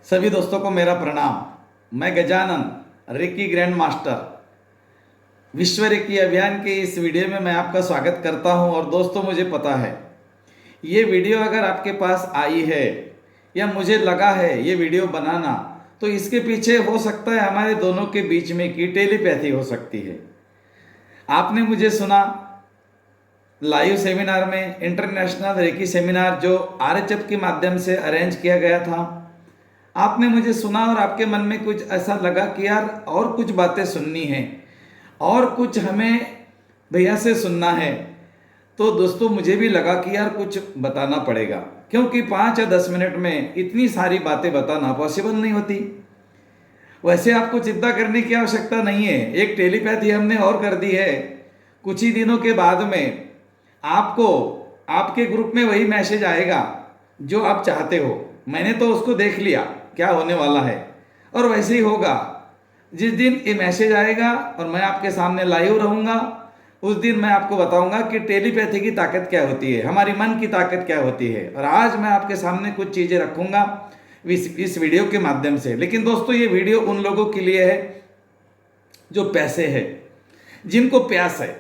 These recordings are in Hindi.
सभी दोस्तों को मेरा प्रणाम। मैं गजानन रेकी ग्रैंड मास्टर विश्व रेकी अभियान के इस वीडियो में मैं आपका स्वागत करता हूं। और दोस्तों, मुझे पता है ये वीडियो अगर आपके पास आई है या मुझे लगा है ये वीडियो बनाना, तो इसके पीछे हो सकता है हमारे दोनों के बीच में की टेलीपैथी हो सकती है। आपने मुझे सुना लाइव सेमिनार में, इंटरनेशनल रेकी सेमिनार जो आरएचएफ के माध्यम से अरेंज किया गया था। आपने मुझे सुना और आपके मन में कुछ ऐसा लगा कि यार और कुछ बातें सुननी है और कुछ हमें भैया से सुनना है। तो दोस्तों, मुझे भी लगा कि यार कुछ बताना पड़ेगा, क्योंकि 5 या 10 मिनट में इतनी सारी बातें बताना पॉसिबल नहीं होती। वैसे आपको चिंता करने की आवश्यकता नहीं है, एक टेलीपैथी हमने और कर दी है। कुछ ही दिनों के बाद में आपको आपके ग्रुप में वही मैसेज आएगा जो आप चाहते हो। मैंने तो उसको देख लिया क्या होने वाला है, और वैसे ही होगा। जिस दिन ये मैसेज आएगा और मैं आपके सामने लाइव रहूँगा, उस दिन मैं आपको बताऊंगा कि टेलीपैथी की ताकत क्या होती है, हमारी मन की ताकत क्या होती है। और आज मैं आपके सामने कुछ चीज़ें रखूंगा इस वीडियो के माध्यम से। लेकिन दोस्तों, ये वीडियो उन लोगों के लिए है जो पैसे है, जिनको प्यास है,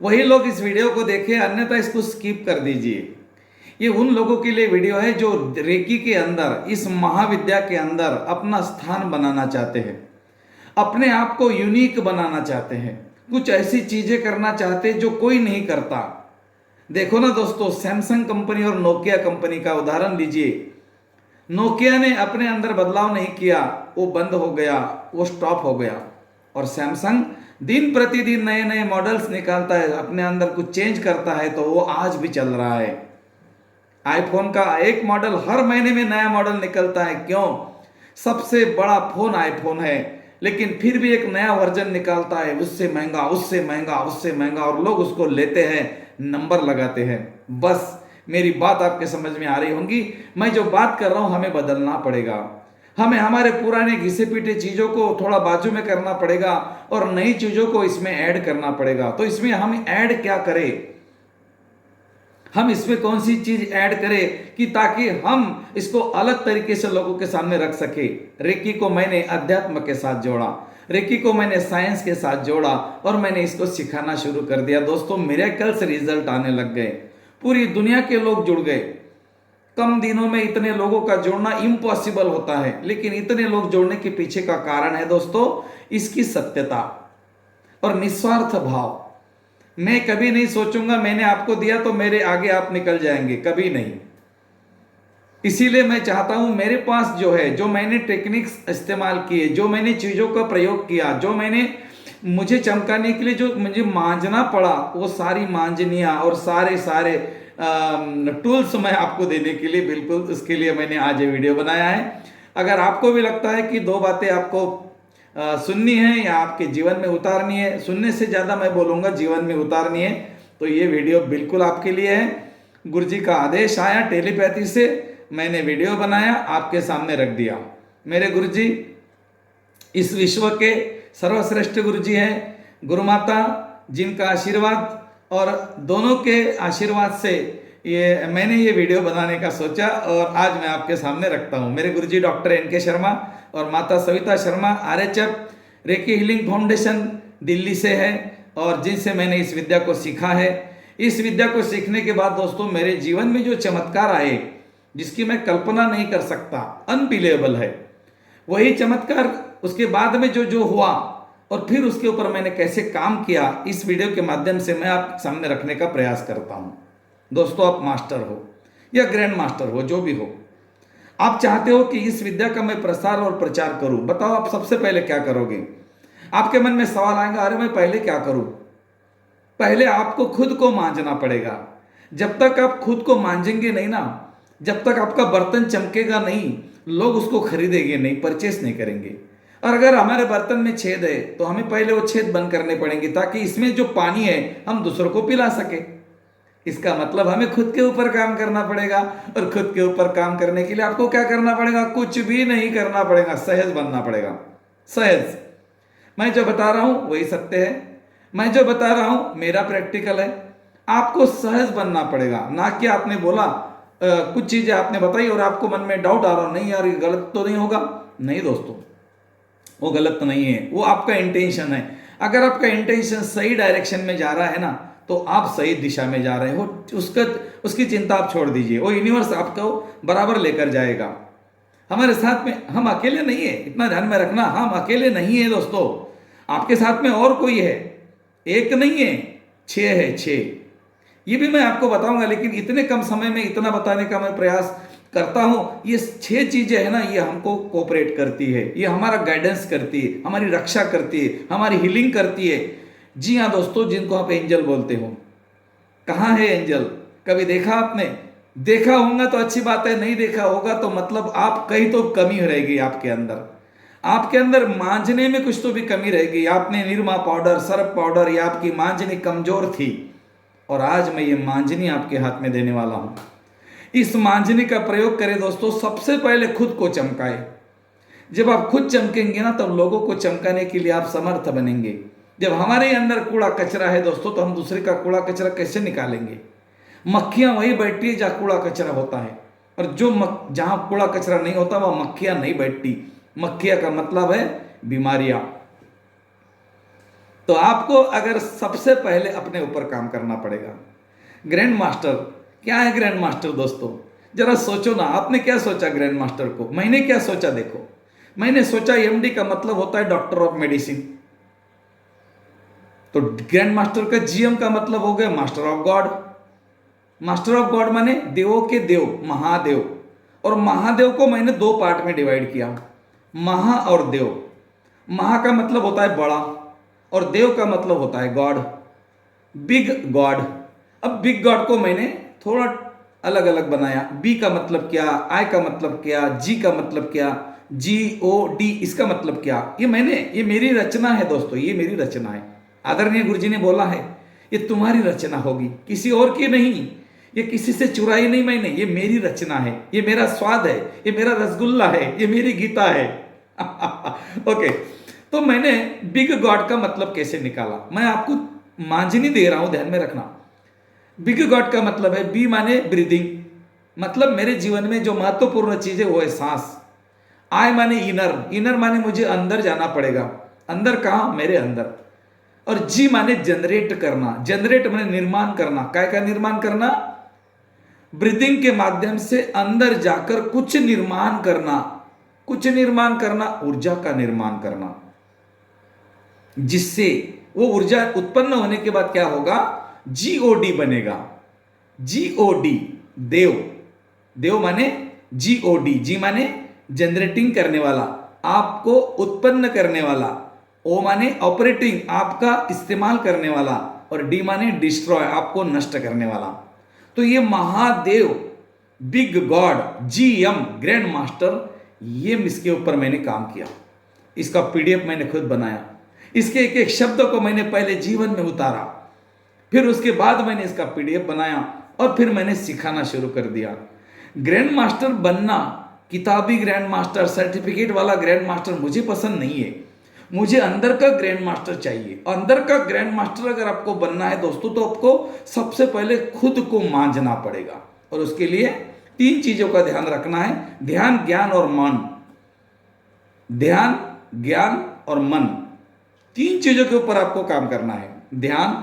वही लोग इस वीडियो को देखें, अन्यथा इसको स्किप कर दीजिए। ये उन लोगों के लिए वीडियो है जो रेकी के अंदर, इस महाविद्या के अंदर अपना स्थान बनाना चाहते हैं, अपने आप को यूनिक बनाना चाहते हैं, कुछ ऐसी चीजें करना चाहते हैं जो कोई नहीं करता। देखो ना दोस्तों, सैमसंग कंपनी और नोकिया कंपनी का उदाहरण लीजिए। नोकिया ने अपने अंदर बदलाव नहीं किया, वो बंद हो गया, वो स्टॉप हो गया। और सैमसंग दिन प्रतिदिन नए नए मॉडल्स निकालता है, अपने अंदर कुछ चेंज करता है, तो वो आज भी चल रहा है। आईफोन का एक मॉडल हर महीने में नया मॉडल निकलता है। क्यों? सबसे बड़ा फोन आईफोन है, लेकिन फिर भी एक नया वर्जन निकालता है, उससे महंगा, उससे महंगा, उससे महंगा, और लोग उसको लेते हैं, नंबर लगाते हैं। बस मेरी बात आपके समझ में आ रही होंगी। मैं जो बात कर रहा हूं, हमें बदलना पड़ेगा। हमें हमारे पुराने घिसे पीटे चीजों को थोड़ा बाजू में करना पड़ेगा और नई चीजों को इसमें ऐड करना पड़ेगा। तो इसमें हम ऐड क्या करें, हम इसमें कौन सी चीज ऐड करें कि ताकि हम इसको अलग तरीके से लोगों के सामने रख सके। रेकी को मैंने अध्यात्म के साथ जोड़ा, रेकी को मैंने साइंस के साथ जोड़ा, और मैंने इसको सिखाना शुरू कर दिया। दोस्तों, मिरेकल्स रिजल्ट आने लग गए, पूरी दुनिया के लोग जुड़ गए। कम दिनों में इतने लोगों का जोड़ना इम्पॉसिबल होता है, लेकिन इतने लोग जोड़ने के पीछे का कारण है दोस्तों इसकी सत्यता और निस्वार्थ भाव। मैं कभी नहीं सोचूंगा मैंने आपको दिया तो मेरे आगे आप निकल जाएंगे, कभी नहीं। इसीलिए मैं चाहता हूं मेरे पास जो है, जो मैंने टेक्निक्स इस्तेमाल किए, जो मैंने चीजों का प्रयोग किया, जो मैंने मुझे चमकाने के लिए जो मुझे मांझना पड़ा, वो सारी मांझनियां और सारे टूल्स मैं आपको देने के लिए, बिल्कुल उसके लिए मैंने आज ये वीडियो बनाया है। अगर आपको भी लगता है कि दो बातें आपको सुननी है या आपके जीवन में उतारनी है, सुनने से ज़्यादा मैं बोलूँगा जीवन में उतारनी है, तो ये वीडियो बिल्कुल आपके लिए है। गुरुजी का आदेश आया, टेलीपैथी से मैंने वीडियो बनाया, आपके सामने रख दिया। मेरे गुरुजी इस विश्व के सर्वश्रेष्ठ गुरुजी हैं, गुरु माता, जिनका आशीर्वाद और दोनों के आशीर्वाद से ये मैंने ये वीडियो बनाने का सोचा और आज मैं आपके सामने रखता हूँ। मेरे गुरुजी डॉक्टर NK शर्मा और माता Savita Sharma RHF recce healing foundation Delhi से है, और जिनसे मैंने इस विद्या को सीखा है। इस विद्या को सीखने के बाद दोस्तों मेरे जीवन में जो चमत्कार आए, जिसकी मैं कल्पना नहीं कर सकता, अनबिलीवेबल है, वही चमत्कार उसके बाद में जो जो हुआ और फिर उसके ऊपर मैंने कैसे काम किया, इस वीडियो के माध्यम से मैं आपके सामने रखने का प्रयास करता हूँ। दोस्तों, आप मास्टर हो या ग्रैंड मास्टर हो, जो भी हो, आप चाहते हो कि इस विद्या का मैं प्रसार और प्रचार करूं। बताओ आप सबसे पहले क्या करोगे? आपके मन में सवाल आएगा, अरे मैं पहले क्या करूं? पहले आपको खुद को मांझना पड़ेगा। जब तक आप खुद को मांझेंगे नहीं ना, जब तक आपका बर्तन चमकेगा नहीं, लोग उसको खरीदेंगे नहीं, परचेस नहीं करेंगे। और अगर हमारे बर्तन में छेद है तो हमें पहले वो छेद बंद करने पड़ेंगे, ताकि इसमें जो पानी है हम दूसरों को पिला सके। इसका मतलब हमें खुद के ऊपर काम करना पड़ेगा, और खुद के ऊपर काम करने के लिए आपको क्या करना पड़ेगा? कुछ भी नहीं करना पड़ेगा, सहज बनना पड़ेगा। सहज। मैं जो बता रहा हूं वही सत्य है, मैं जो बता रहा हूं मेरा प्रैक्टिकल है। आपको सहज बनना पड़ेगा, ना कि आपने बोला कुछ चीजें आपने बताई और आपको मन में डाउट आ रहा, नहीं यार ये गलत तो नहीं होगा। नहीं दोस्तों, वो गलत नहीं है, वो आपका इंटेंशन है। अगर आपका इंटेंशन सही डायरेक्शन में जा रहा है ना, तो आप सही दिशा में जा रहे हो। उसकी चिंता आप छोड़ दीजिए, वो यूनिवर्स आपको बराबर लेकर जाएगा। हमारे साथ में हम अकेले नहीं है, इतना ध्यान में रखना, हम अकेले नहीं है दोस्तों, आपके साथ में और कोई है, एक नहीं है, 6 है, 6। ये भी मैं आपको बताऊंगा, लेकिन इतने कम समय में इतना बताने का मैं प्रयास करता हूं। ये 6 चीजें है ना, ये हमको कोऑपरेट करती है, ये हमारा गाइडेंस करती है, हमारी रक्षा करती है, हमारी हीलिंग करती है। जी हाँ दोस्तों, जिनको आप एंजल बोलते हो। कहाँ है एंजल? कभी देखा आपने? देखा होगा तो अच्छी बात है, नहीं देखा होगा तो मतलब आप कहीं तो कमी रहेगी आपके अंदर। आपके अंदर मांझने में कुछ तो भी कमी रहेगी। आपने निरमा पाउडर, सर्फ पाउडर, या आपकी मांझनी कमजोर थी, और आज मैं ये मांझनी आपके हाथ में देने वाला हूं। इस मांझनी का प्रयोग करें दोस्तों। सबसे पहले खुद को चमकाए। जब आप खुद चमकेंगे ना, तब लोगों को चमकाने के लिए आप समर्थ बनेंगे। जब हमारे अंदर कूड़ा कचरा है दोस्तों, तो हम दूसरे का कूड़ा कचरा कैसे निकालेंगे? मक्खियां वही बैठती है जहां कूड़ा कचरा होता है, और जहां कूड़ा कचरा नहीं होता वहां मक्खियां नहीं बैठती। मक्खियां का मतलब है बीमारियां। तो आपको अगर सबसे पहले अपने ऊपर काम करना पड़ेगा। ग्रैंड मास्टर क्या है? ग्रैंड मास्टर दोस्तों, जरा सोचो ना, आपने क्या सोचा ग्रैंड मास्टर को? मैंने क्या सोचा देखो, मैंने सोचा एमडी का मतलब होता है डॉक्टर ऑफ मेडिसिन। तो ग्रैंड मास्टर का जीएम का मतलब हो गया master of God. Master of God माने देवों के देव, महादेव। और महादेव को मैंने 2 पार्ट में डिवाइड किया, महा और देव। महा का मतलब होता है बड़ा, और देव का मतलब होता है गॉड, बिग गॉड। अब बिग गॉड को मैंने थोड़ा अलग अलग बनाया। बी का मतलब क्या, आई का मतलब क्या, जी का मतलब क्या, GOD इसका मतलब क्या। ये मेरी रचना है दोस्तों, ये मेरी रचना है। आदरणीय गुरुजी ने बोला है ये तुम्हारी रचना होगी, किसी और की नहीं। ये किसी से चुराई नहीं मैंने, ये मेरी रचना है, ये मेरा स्वाद है, ये मेरा रसगुल्ला है, ये मेरी गीता है। ओके, तो मैंने बिग गॉड का मतलब कैसे निकाला, मैं आपको मांझनी दे रहा हूं, ध्यान में रखना। बिग गॉड का मतलब है बी माने ब्रीदिंग, मतलब मेरे जीवन में जो महत्वपूर्ण चीज है वो है सांस। आई माने इनर, इनर माने मुझे अंदर जाना पड़ेगा। अंदर कहां? मेरे अंदर। और जी माने जनरेट करना, जनरेट माने निर्माण करना। काय का निर्माण करना? ब्रीदिंग के माध्यम से अंदर जाकर कुछ निर्माण करना। कुछ निर्माण करना, ऊर्जा का निर्माण करना, जिससे वो ऊर्जा उत्पन्न होने के बाद क्या होगा? GOD बनेगा। GOD देव, देव माने GOD, जी माने जनरेटिंग करने वाला, आपको उत्पन्न करने वाला। ओ माने ऑपरेटिंग, आपका इस्तेमाल करने वाला। और डी माने डिस्ट्रॉय, आपको नष्ट करने वाला। तो ये Mahadev, big God, GM grand master, ये इसके ऊपर मैंने काम किया। इसका PDF मैंने खुद बनाया। इसके एक एक शब्द को मैंने पहले जीवन में उतारा, फिर उसके बाद मैंने इसका PDF बनाया, और फिर मैंने सिखाना शुरू कर दिया। ग्रैंड मास्टर बनना, किताबी ग्रैंड मास्टर, सर्टिफिकेट वाला ग्रैंड मास्टर मुझे पसंद नहीं है। मुझे अंदर का ग्रैंड मास्टर चाहिए। अंदर का ग्रैंड मास्टर अगर आपको बनना है दोस्तों, तो आपको सबसे पहले खुद को मांझना पड़ेगा, और उसके लिए 3 चीजों का ध्यान रखना है: ध्यान, ज्ञान और मन। ध्यान, ज्ञान और मन, 3 चीजों के ऊपर आपको काम करना है। ध्यान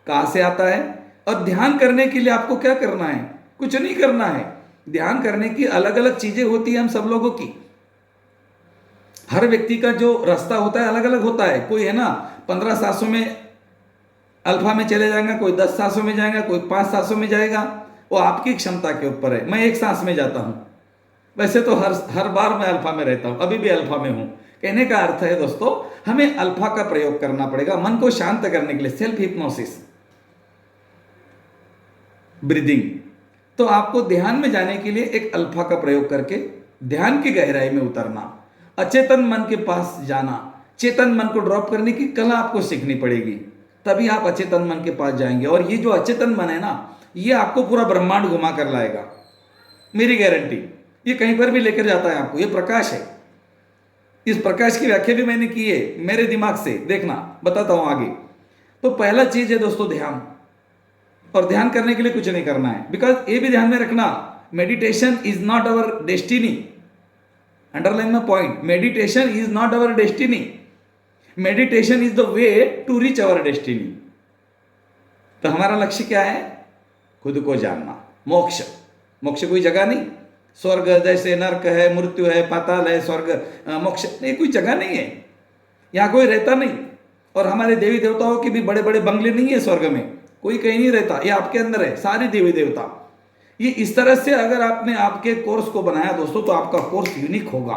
कहां से आता है? और ध्यान करने के लिए आपको क्या करना है? कुछ नहीं करना है। ध्यान करने की अलग अलग चीजें होती है हम सब लोगों की। हर व्यक्ति का जो रास्ता होता है अलग अलग होता है। कोई है ना 15 सांसों में अल्फा में चले जाएगा, कोई 10 सांसों में जाएगा, कोई 5 सांसों में जाएगा। वो आपकी क्षमता के ऊपर है। मैं 1 सांस में जाता हूं, वैसे तो हर बार मैं अल्फा में रहता हूं, अभी भी अल्फा में हूं। कहने का अर्थ है दोस्तों, हमें अल्फा का प्रयोग करना पड़ेगा मन को शांत करने के लिए। Self hypnosis, breathing. तो आपको ध्यान में जाने के लिए एक अल्फा का प्रयोग करके ध्यान की गहराई में उतरना, अचेतन मन के पास जाना, चेतन मन को ड्रॉप करने की कला आपको सीखनी पड़ेगी, तभी आप अचेतन मन के पास जाएंगे। और ये जो अचेतन मन है ना, ये आपको पूरा ब्रह्मांड घुमा कर लाएगा, मेरी गारंटी। ये कहीं पर भी लेकर जाता है आपको। ये प्रकाश है। इस प्रकाश की व्याख्या भी मैंने की है मेरे दिमाग से, देखना बताता हूं आगे। तो पहला चीज है दोस्तों ध्यान। और ध्यान करने के लिए कुछ नहीं करना है। बिकॉज ये भी ध्यान में रखना, meditation is not our destiny. Underline my point, meditation is not our destiny, meditation is the way to reach our destiny. तो हमारा लक्ष्य क्या है? खुद को जानना, मोक्ष। मोक्ष कोई जगह नहीं, स्वर्ग जैसे नरक है, मृत्यु है, पाताल है, स्वर्ग मोक्ष, ये कोई जगह नहीं है, यहाँ कोई रहता नहीं। और हमारे देवी देवताओं के भी बड़े बड़े बंगले नहीं है स्वर्ग में, कोई कहीं नहीं रहता, ये आपके अंदर है सारी देवी देवता। ये इस तरह से अगर आपने आपके कोर्स को बनाया दोस्तों, तो आपका कोर्स यूनिक होगा,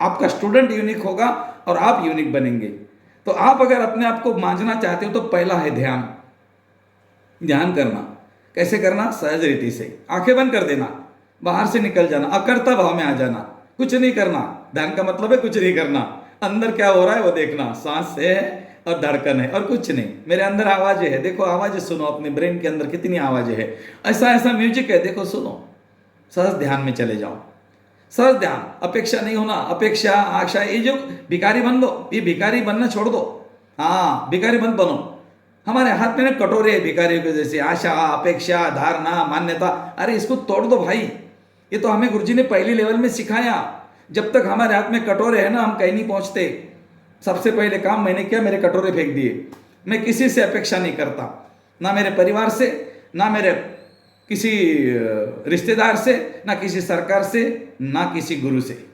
आपका स्टूडेंट यूनिक होगा और आप यूनिक बनेंगे। तो आप अगर अपने आप को मांझना चाहते हो तो पहला है ध्यान। ध्यान करना कैसे करना? सहज रीति से आंखें बंद कर देना, बाहर से निकल जाना, अकर्ता भाव में आ जाना, कुछ नहीं करना। ध्यान का मतलब है कुछ नहीं करना, अंदर क्या हो रहा है वो देखना, सांस है और धड़कन है और कुछ नहीं। मेरे अंदर आवाजें है, देखो आवाजें सुनो, अपने ब्रेन के अंदर कितनी आवाजें है, ऐसा ऐसा म्यूजिक है, देखो सुनो, सहज ध्यान में चले जाओ। सहज ध्यान, अपेक्षा नहीं होना, अपेक्षा आशा, ये जो भिखारी बन दो, ये भिखारी बनना छोड़ दो। हाँ, भिखारी मत बनो। हमारे हाथ में ना कटोरे है भिखारियों के जैसे, आशा, अपेक्षा, धारणा, मान्यता, अरे इसको तोड़ दो भाई। ये तो हमें गुरुजी ने पहली लेवल में सिखाया। जब तक हमारे हाथ में कटोरे है ना, हम कहीं नहीं पहुंचते। सबसे पहले काम मैंने किया, मेरे कटोरे फेंक दिए। मैं किसी से अपेक्षा नहीं करता, ना मेरे परिवार से, ना मेरे किसी रिश्तेदार से, ना किसी सरकार से, ना किसी गुरु से।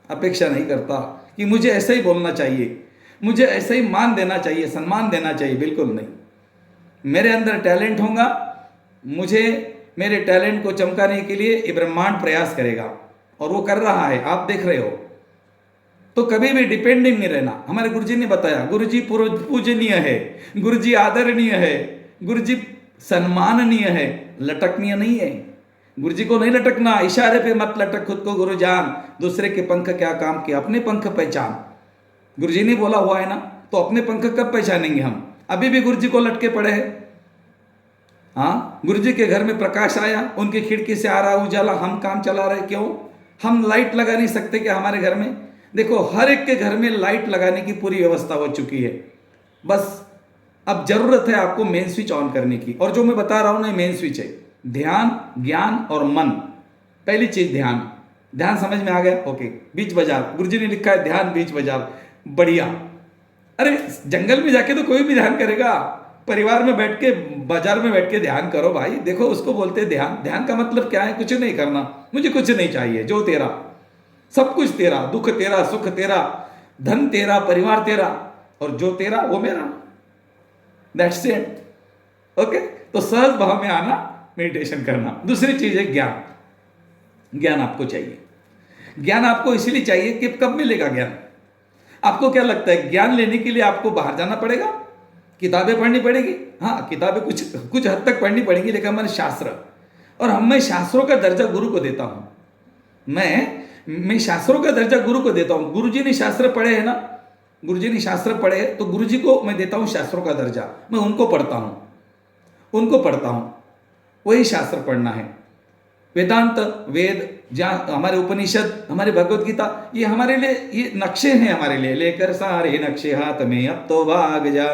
अपेक्षा नहीं करता कि मुझे ऐसा ही बोलना चाहिए, मुझे ऐसा ही मान देना चाहिए, सम्मान देना चाहिए, बिल्कुल नहीं। मेरे अंदर टैलेंट होगा, मुझे मेरे टैलेंट को चमकाने के लिए ये ब्रह्मांड प्रयास करेगा और वो कर रहा है, आप देख रहे हो। तो कभी भी डिपेंडिंग नहीं रहना। हमारे गुरुजी ने बताया, गुरुजी पूजनीय है, गुरुजी आदरणीय है, गुरुजी सम्माननीय है, लटकनीय नहीं है। गुरुजी को नहीं लटकना, इशारे पे मत लटक, खुद को गुरु जान, दूसरे के पंख क्या काम के, अपने पंख पहचान। गुरुजी ने बोला हुआ है ना, तो अपने पंख कब पहचानेंगे हम? अभी भी गुरुजी को लटके पड़े हैं। हाँ, गुरुजी के घर में प्रकाश आया, उनकी खिड़की से आ रहा उजाला, हम काम चला रहे, क्यों? हम लाइट लगा नहीं सकते क्या हमारे घर में? देखो, हर एक के घर में लाइट लगाने की पूरी व्यवस्था हो चुकी है, बस अब जरूरत है आपको मेन स्विच ऑन करने की। और जो मैं बता रहा हूं ना, मेन स्विच है ध्यान, ज्ञान और मन। पहली चीज ध्यान। ध्यान समझ में आ गया? ओके। बीच बाजार, गुरुजी ने लिखा है ध्यान बीच बाजार, बढ़िया। अरे जंगल में जाके तो कोई भी ध्यान करेगा, परिवार में बैठ के, बाजार में बैठ के ध्यान करो भाई। देखो, उसको बोलते हैं ध्यान। ध्यान का मतलब क्या है? कुछ नहीं करना, मुझे कुछ नहीं चाहिए, जो तेरा, सब कुछ तेरा, दुख तेरा, सुख तेरा, धन तेरा, परिवार तेरा, और जो तेरा वो मेरा। That's it. ओके। तो सहज भाव में आना, मेडिटेशन करना। दूसरी चीज है ज्ञान। ज्ञान आपको चाहिए। ज्ञान आपको इसीलिए चाहिए कि कब मिलेगा ज्ञान? आपको क्या लगता है, ज्ञान लेने के लिए आपको बाहर जाना पड़ेगा, किताबें पढ़नी पड़ेगी? हाँ, किताबें कुछ कुछ हद तक पढ़नी पड़ेगी, लेकिन हमारे शास्त्र, और मैं शास्त्रों का दर्जा गुरु को देता हूं। मैं शास्त्रों का दर्जा गुरु को देता हूं। गुरुजी ने शास्त्र पढ़े हैं ना, गुरुजी ने शास्त्र पढ़े, तो गुरुजी को मैं देता हूं शास्त्रों का दर्जा। मैं उनको पढ़ता हूं, वही शास्त्र पढ़ना है। वेदांत, वेद, जहाँ हमारे उपनिषद, हमारे भगवत गीता, ये हमारे लिए ये नक्शे हैं, हमारे लिए। लेकर सारे नक्शे हाथ में, अब तो भाग जा,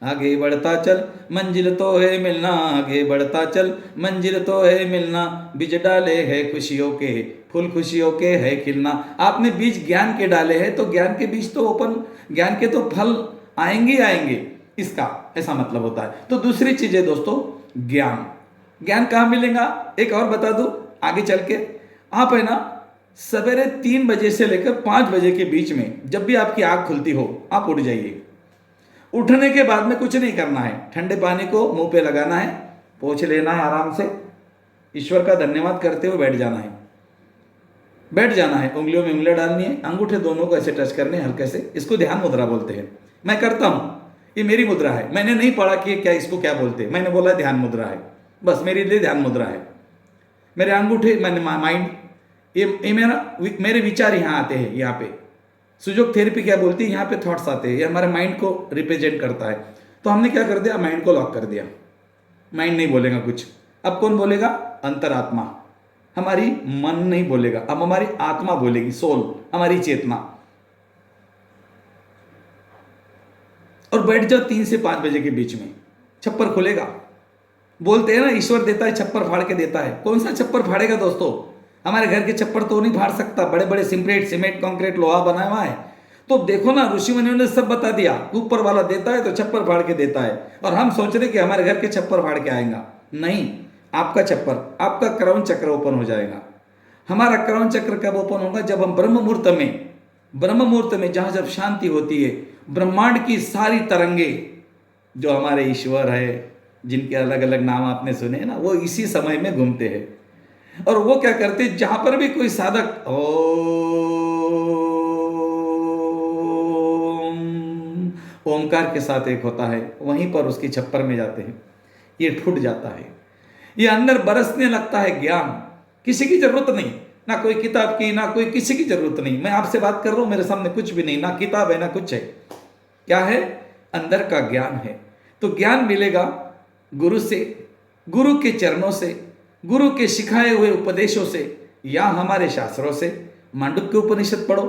आगे बढ़ता चल, मंजिल तो है मिलना, आगे बढ़ता चल, मंजिल तो है मिलना, बीज डाले है खुशियों के, फूल खुशियों के है खिलना। आपने बीज ज्ञान के डाले हैं, तो ज्ञान के बीज तो ज्ञान के तो फल आएंगे ही आएंगे, इसका ऐसा मतलब होता है। तो दूसरी चीज है दोस्तों, ज्ञान। ज्ञान कहाँ मिलेगा? एक और बता दूं आगे चल के। आप है ना, सवेरे 3 बजे से लेकर 5 बजे के बीच में जब भी आपकी आंख खुलती हो, आप उठ जाइए। उठने के बाद में कुछ नहीं करना है, ठंडे पानी को मुंह पे लगाना है, पोंछ लेना है आराम से, ईश्वर का धन्यवाद करते हुए बैठ जाना है। उंगलियों में उंगलियां डालनी है, अंगूठे दोनों को ऐसे टच करने हल्के से। इसको ध्यान मुद्रा बोलते हैं। मैं करता हूं, ये मेरी मुद्रा है। मैंने नहीं पढ़ा कि क्या इसको क्या बोलते हैं, मैंने बोला ध्यान मुद्रा है, बस मेरे लिए ध्यान मुद्रा है। मेरे अंगूठे, मैंने माइंड, ये मेरे विचार यहाँ आते हैं। यहाँ पे सुजोग थेरेपी क्या बोलती है, यहाँ पे थॉट्स आते हैं, ये हमारे माइंड को रिप्रेजेंट करता है। तो हमने क्या कर दिया, माइंड को लॉक कर दिया। माइंड नहीं बोलेगा कुछ। अब कौन बोलेगा? अंतरात्मा। हमारी मन नहीं बोलेगा, अब हमारी आत्मा बोलेगी, सोल, हमारी चेतना। और बैठ जाओ 3 से 5 बजे के बीच में, छप्पर खुलेगा। बोलते हैं ना ईश्वर देता है छप्पर फाड़ के देता है। कौन सा छप्पर फाड़ेगा दोस्तों? हमारे घर के छप्पर तो नहीं फाड़ सकता, बड़े बड़े सीमेंट कंक्रीट लोहा बना हुआ है। तो देखो ना, ऋषि मुनियों ने सब बता दिया, ऊपर वाला देता है तो छप्पर फाड़ के देता है। और हम सोच रहे कि हमारे घर के छप्पर फाड़ के आएगा। नहीं, आपका छप्पर, आपका क्राउन चक्र ओपन हो जाएगा। हमारा क्राउन चक्र कब ओपन होगा? जब हम ब्रह्म मुहूर्त में जहां जब शांति होती है, ब्रह्मांड की सारी तरंगे जो हमारे ईश्वर है, जिनके अलग अलग नाम आपने सुने हैं ना, वो इसी समय में घूमते हैं। और वो क्या करते हैं, जहां पर भी कोई साधक ओमकार के साथ एक होता है, वहीं पर उसके छप्पर में जाते हैं, ये टूट जाता है। ये अंदर बरसने लगता है ज्ञान। किसी की जरूरत नहीं, ना कोई किताब की, ना कोई किसी की जरूरत नहीं। मैं आपसे बात कर रहा हूं, मेरे सामने कुछ भी नहीं, ना किताब है ना कुछ है। क्या है? अंदर का ज्ञान है। तो ज्ञान मिलेगा गुरु से, गुरु के चरणों से, गुरु के सिखाए हुए उपदेशों से, या हमारे शास्त्रों से। मांडुक्य उपनिषद पढ़ो,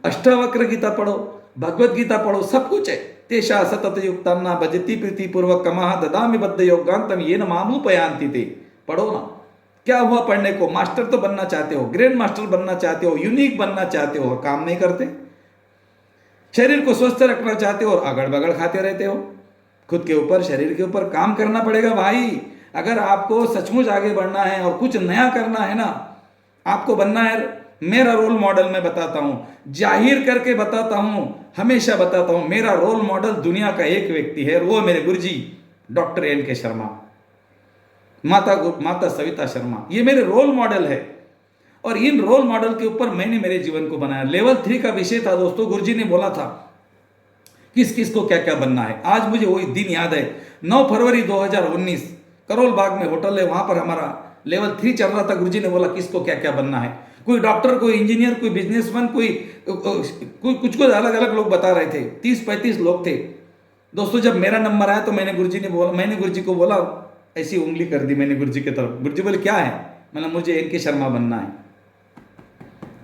अष्टावक्र गीता पढ़ो, भगवत गीता पढ़ो, सब कुछ है। तेषा सतत युक्तान्ना भजति प्रीति पूर्वक कमा ददामि बद्ध योगांतम ये न मामुपयांति ते। पढ़ो ना। क्या हुआ पढ़ने को? मास्टर तो बनना चाहते हो, ग्रैंड मास्टर बनना चाहते हो, यूनिक बनना चाहते हो, और काम नहीं करते। शरीर को स्वस्थ रखना चाहते हो और अगड़ बगड़ खाते रहते हो। खुद के ऊपर, शरीर के ऊपर काम करना पड़ेगा भाई। अगर आपको सचमुच आगे बढ़ना है और कुछ नया करना है ना, आपको बनना है। मेरा रोल मॉडल मैं बताता हूं, जाहिर करके बताता हूं, हमेशा बताता हूं, मेरा रोल मॉडल दुनिया का एक व्यक्ति है, वो मेरे गुरुजी डॉक्टर एन.के. शर्मा, माता सविता शर्मा, ये मेरे रोल मॉडल है। और इन रोल मॉडल के ऊपर मैंने मेरे जीवन को बनाया। लेवल 3 का विषय था दोस्तों, गुरुजी ने बोला था किस किस को क्या क्या बनना है। आज मुझे वही दिन याद है, 9 फरवरी 2019, करोल बाग में होटल है, वहां पर हमारा लेवल 3 चल रहा था। गुरुजी ने बोला किसको क्या क्या बनना है। कोई डॉक्टर, कोई इंजीनियर, कोई बिजनेसमैन, कोई कुछ अलग अलग लोग बता रहे थे। 30-35 लोग थे दोस्तों। जब मेरा नंबर आया तो मैंने गुरुजी को बोला, ऐसी उंगली कर दी मैंने गुरुजी की तरफ। गुरुजी बोले क्या है? मतलब मुझे एन.के. शर्मा बनना है।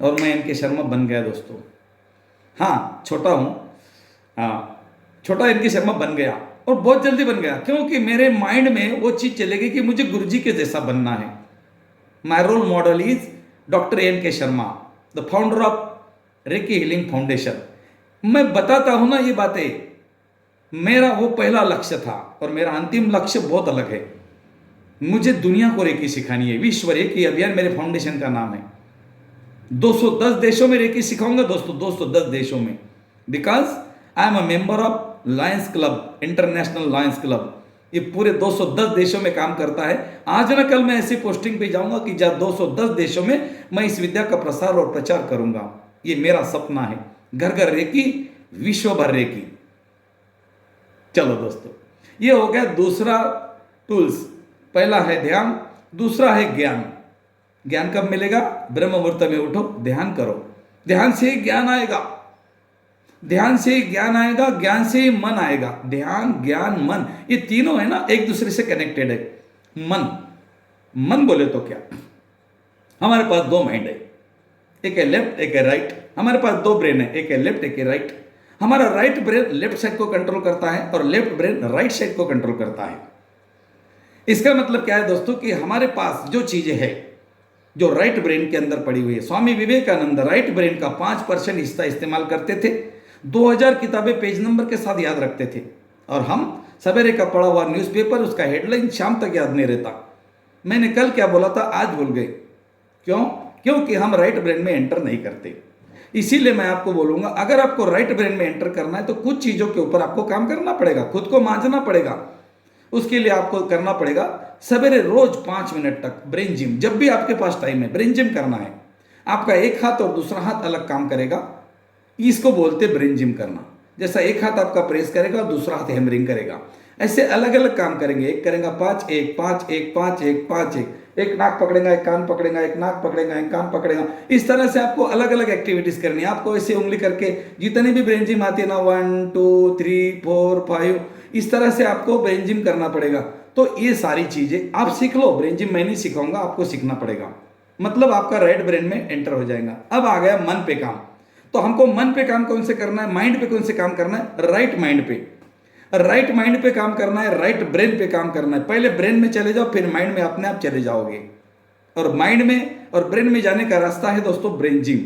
और मैं एन.के. शर्मा बन गया दोस्तों। हाँ, छोटा हूं, हाँ, छोटा एन.के. शर्मा बन गया, और बहुत जल्दी बन गया, क्योंकि मेरे माइंड में वो चीज चले गई कि मुझे गुरुजी के जैसा बनना है। My role model is doctor N K. Sharma, the founder of reiki healing foundation. मैं बताता हूं ना ये बातें, मेरा वो पहला लक्ष्य था और मेरा अंतिम लक्ष्य बहुत अलग है। मुझे दुनिया को रेकी सिखानी है। विश्व रेकी अभियान मेरे फाउंडेशन का नाम है। 210 देशों में रेकी सिखाऊंगा दोस्तों, 210 देशों में, because I am a member of Lions club, international Lions club. ये पूरे 210 देशों में काम करता है। आज ना कल मैं ऐसी पोस्टिंग पे जाऊंगा कि जहां 210 देशों में मैं इस विद्या का प्रसार और प्रचार करूंगा। ये मेरा सपना है। घर घर रेकी, विश्व भर रेकी। चलो दोस्तों, ये हो गया दूसरा टूल्स। पहला है ध्यान, दूसरा है ज्ञान। ज्ञान कब मिलेगा? ब्रह्म मुहूर्त में उठो, ध्यान करो। ध्यान से ही ज्ञान आएगा, ध्यान से ही ज्ञान आएगा, ज्ञान से ही मन आएगा। ध्यान, ज्ञान, मन, ये तीनों है ना, एक दूसरे से कनेक्टेड है। मन बोले तो क्या, हमारे पास 2 माइंड है, एक है लेफ्ट, एक है राइट। हमारे पास 2 ब्रेन है, एक है लेफ्ट, एक है राइट। हमारा राइट ब्रेन लेफ्ट साइड को कंट्रोल करता है और लेफ्ट ब्रेन राइट साइड को कंट्रोल करता है। इसका मतलब क्या है दोस्तों, कि हमारे पास जो चीजें हैं जो राइट ब्रेन के अंदर पड़ी हुई है। स्वामी विवेकानंद राइट ब्रेन का 5% हिस्सा इस्तेमाल करते थे। 2000 किताबें पेज नंबर के साथ याद रखते थे, और हम सवेरे का पढ़ा हुआ न्यूज़पेपर, उसका हेडलाइन शाम तक याद नहीं रहता। मैंने कल क्या बोला था, आज भूल गए। क्यों? क्योंकि हम राइट ब्रेन में एंटर नहीं करते। इसीलिए मैं आपको बोलूंगा, अगर आपको राइट ब्रेन में एंटर करना है तो कुछ चीजों के ऊपर आपको काम करना पड़ेगा, खुद को मांझना पड़ेगा। उसके लिए आपको करना पड़ेगा सवेरे रोज 5 मिनट तक ब्रेन जिम। जब भी आपके पास टाइम है, ब्रेन जिम करना है। आपका एक हाथ और दूसरा हाथ अलग काम करेगा, इसको बोलते ब्रेन जिम करना। जैसा एक हाथ आपका प्रेस करेगा और दूसरा हाथ हैमरिंग करेगा, ऐसे अलग अलग काम करेंगे। एक करेगा 5 1 5 1 5 1 5 1, एक नाक पकड़ेगा, एक कान पकड़ेगा, एक नाक पकड़ेगा, एक कान पकड़ेगा। इस तरह से आपको अलग अलग एक्टिविटीज करनी है। आपको ऐसे उंगली करके जितनी भी ब्रेन जिम आती है ना, 1 2 3 4 5, इस तरह से आपको ब्रेन जिम करना पड़ेगा। तो ये सारी चीजें आप सीख लो। ब्रेन जिम मैं नहीं सिखाऊंगा, आपको सीखना पड़ेगा। मतलब आपका राइट ब्रेन में एंटर हो जाएगा। अब आ गया मन पे काम। तो हमको मन पे काम कौन से करना है, माइंड पे कौन से काम करना है? राइट माइंड पे। राइट माइंड पे काम करना है, राइट ब्रेन पे काम करना है। पहले ब्रेन में चले जाओ, फिर माइंड में अपने आप चले जाओगे। और माइंड में और ब्रेन में जाने का रास्ता है दोस्तों ब्रेन जिम।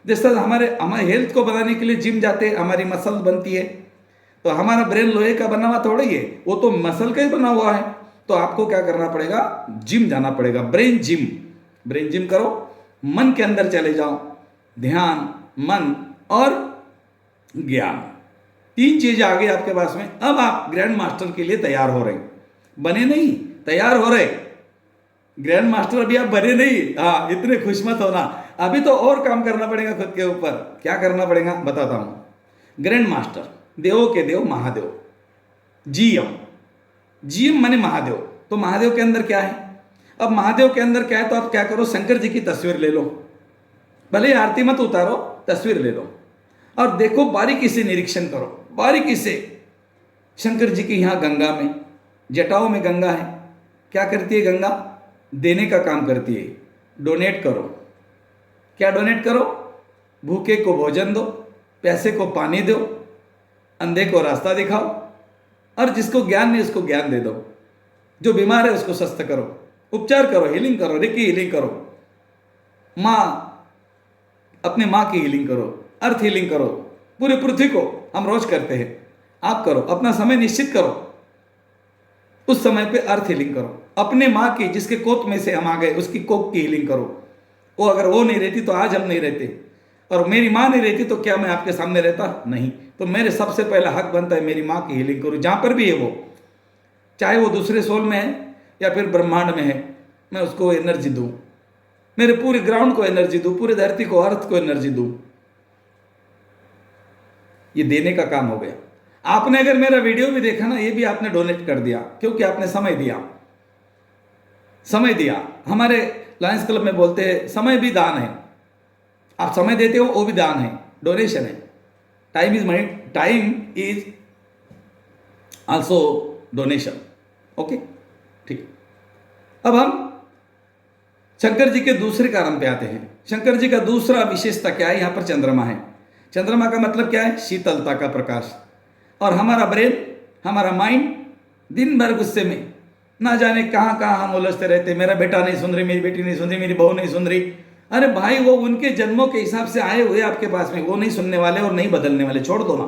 जैसे हमारे हेल्थ को बनाने के लिए जिम जाते हैं, हमारी मसल बनती है, तो हमारा ब्रेन लोहे का बना हुआ थोड़ा ही है, वो तो मसल का ही बना हुआ है। तो आपको क्या करना पड़ेगा, जिम जाना पड़ेगा, ब्रेन जिम। ब्रेन जिम करो, मन के अंदर चले जाओ, ध्यान, मन और ज्ञान, 3 चीजें आ गई आपके पास में। अब आप ग्रैंड मास्टर के लिए तैयार हो रहे, बने नहीं, तैयार हो रहे। ग्रैंड मास्टर अभी आप बने नहीं, हाँ इतने खुश मत होना, अभी तो और काम करना पड़ेगा खुद के ऊपर। क्या करना पड़ेगा बताता हूं। ग्रैंड मास्टर, देवों के देव महादेव, जीएम। जीएम माने महादेव। तो महादेव के अंदर क्या है? अब महादेव के अंदर क्या है, तो आप क्या करो, शंकर जी की तस्वीर ले लो, भले ही आरती मत उतारो, तस्वीर ले लो और देखो, बारीकी से निरीक्षण करो, बारीकी से। शंकर जी की यहाँ गंगा में, जटाओं में गंगा है। क्या करती है गंगा? देने का काम करती है। डोनेट करो। क्या डोनेट करो? भूखे को भोजन दो, प्यासे को पानी दो, अंधे को रास्ता दिखाओ, और जिसको ज्ञान नहीं उसको ज्ञान दे दो, जो बीमार है उसको स्वस्थ करो, उपचार करो, हीलिंग करो, रिकी हीलिंग करो, माँ अपने माँ की हीलिंग करो, अर्थ हीलिंग करो। पूरी पृथ्वी को हम रोज करते हैं, आप करो, अपना समय निश्चित करो, उस समय पे अर्थ हीलिंग करो। अपने माँ की, जिसके कोख में से हम आ गए, उसकी कोख की हीलिंग करो। वो अगर वो नहीं रहती तो आज हम नहीं रहते, और मेरी माँ नहीं रहती तो क्या मैं आपके सामने रहता? नहीं। तो मेरे सबसे पहला हक बनता है मेरी माँ की हीलिंग करूँ, जहाँ पर भी है वो, चाहे वो दूसरे सोल में है या फिर ब्रह्मांड में है, मैं उसको एनर्जी दूँ, मेरे पूरे ग्राउंड को एनर्जी दूँ, पूरी धरती को, अर्थ को एनर्जी दूँ। ये देने का काम हो गया। आपने अगर मेरा वीडियो भी देखा ना, ये भी आपने डोनेट कर दिया, क्योंकि आपने समय दिया। समय दिया, हमारे लायंस क्लब में बोलते हैं समय भी दान है। आप समय देते हो, वो भी दान है, डोनेशन है। Time is money, time is also donation. Okay, ठीक। अब हम शंकर जी के दूसरे कारण पे आते हैं। शंकर जी का दूसरा विशेषता क्या है? यहाँ पर चंद्रमा है। चंद्रमा का मतलब क्या है? शीतलता का प्रकाश। और हमारा ब्रेन, हमारा माइंड दिन भर गुस्से में, ना जाने कहाँ कहाँ हम उलझते रहते। मेरा बेटा नहीं सुन रही, मेरी बेटी नहीं सुन रही, मेरी बहू नहीं सुन रही। अरे भाई, वो उनके जन्मों के हिसाब से आए हुए आपके पास में, वो नहीं सुनने वाले और नहीं बदलने वाले, छोड़ दो ना।